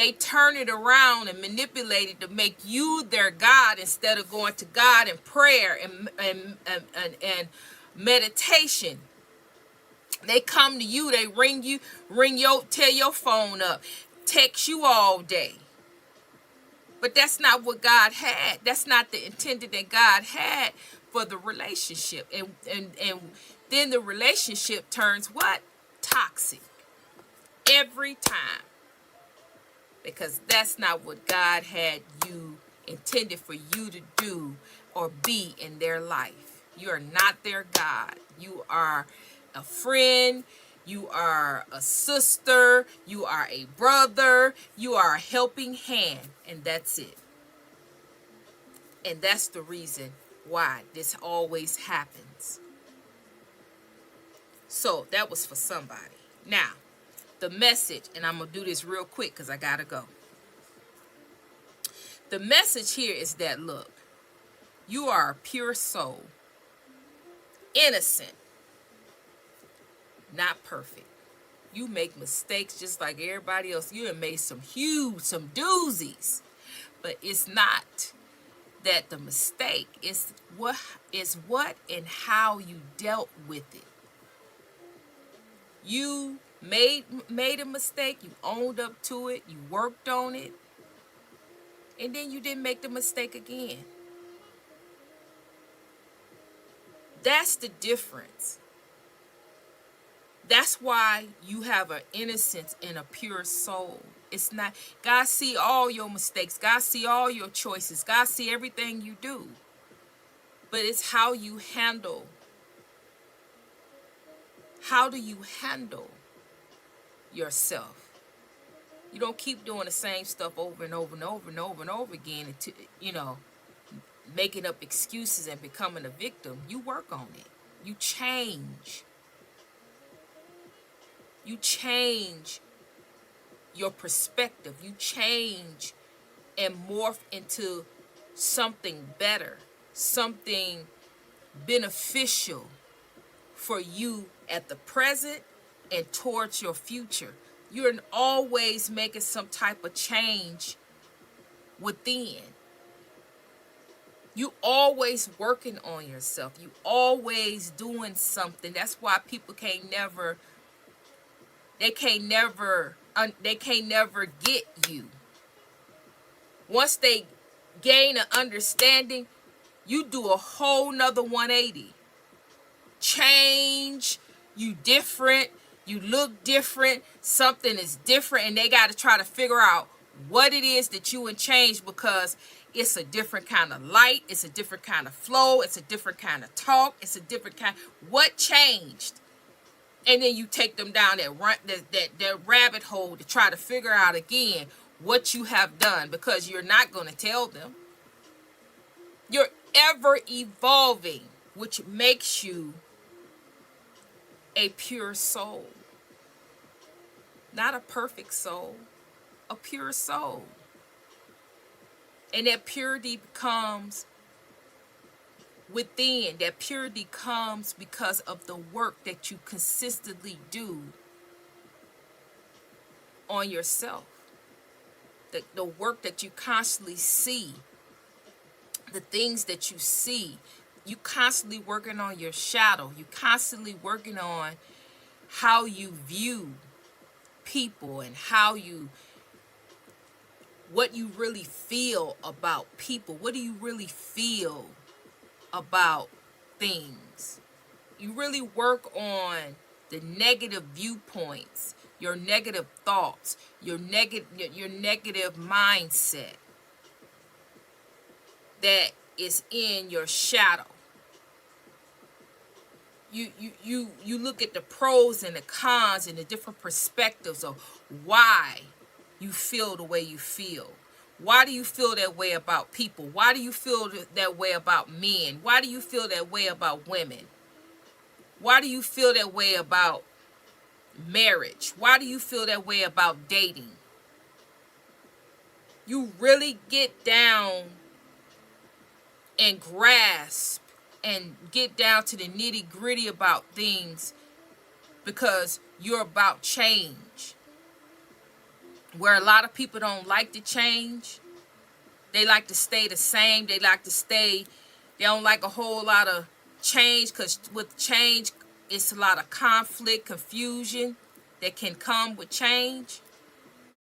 they turn it around and manipulate it to make you their God instead of going to God in prayer and meditation. They come to you, they tell your phone up, text you all day. But that's not what God had. That's not the intended that God had for the relationship. And then the relationship turns what? Toxic. Every time. Because that's not what God had you intended for you to do or be in their life. You are not their God. You are a friend. You are a sister. You are a brother. You are a helping hand. And that's it. And that's the reason why this always happens. So that was for somebody. Now, the message, and I'm going to do this real quick because I got to go. The message here is that, look, you are a pure soul, innocent, not perfect. You make mistakes just like everybody else. You have made some doozies. But it's not that the mistake is what and how you dealt with it. You made a mistake, you owned up to it, you worked on it, and then you didn't make the mistake again. That's the difference. That's why you have an innocence and a pure soul. It's not, God see all your mistakes. God see all your choices. God see everything you do. But it's how you handle. How do you handle yourself? You don't keep doing the same stuff over and over and over and over and over again until, making up excuses and becoming a victim. You work on it. You change. You change your perspective. You change and morph into something better, something beneficial for you at the present and towards your future. You're always making some type of change within. You always working on yourself. You always doing something. That's why people can't never get you. Once they gain an understanding, you do a whole nother 180. Change, you different, you look different, something is different, and they got to try to figure out what it is that you would change because it's a different kind of light, it's a different kind of flow, it's a different kind of talk, it's a different kind. What changed? And then you take them down that rabbit hole to try to figure out again what you have done, because you're not going to tell them. You're ever evolving, which makes you a pure soul. Not a perfect soul, a pure soul. And that purity comes within. That purity comes because of the work that you consistently do on yourself. The work that you constantly see. The things that you see. You constantly working on your shadow. You constantly working on how you view people and what you really feel about people. What do you really feel about things? You really work on the negative viewpoints, your negative thoughts, your negative mindset that is in your shadow. You look at the pros and the cons and the different perspectives of why you feel the way you feel. Why do you feel that way about people? Why do you feel that way about men? Why do you feel that way about women? Why do you feel that way about marriage? Why do you feel that way about dating? You really get down and grasp and get down to the nitty-gritty about things because you're about change. where a lot of people don't like to change. They like to stay the same. They don't like a whole lot of change, because with change, it's a lot of conflict, confusion that can come with change.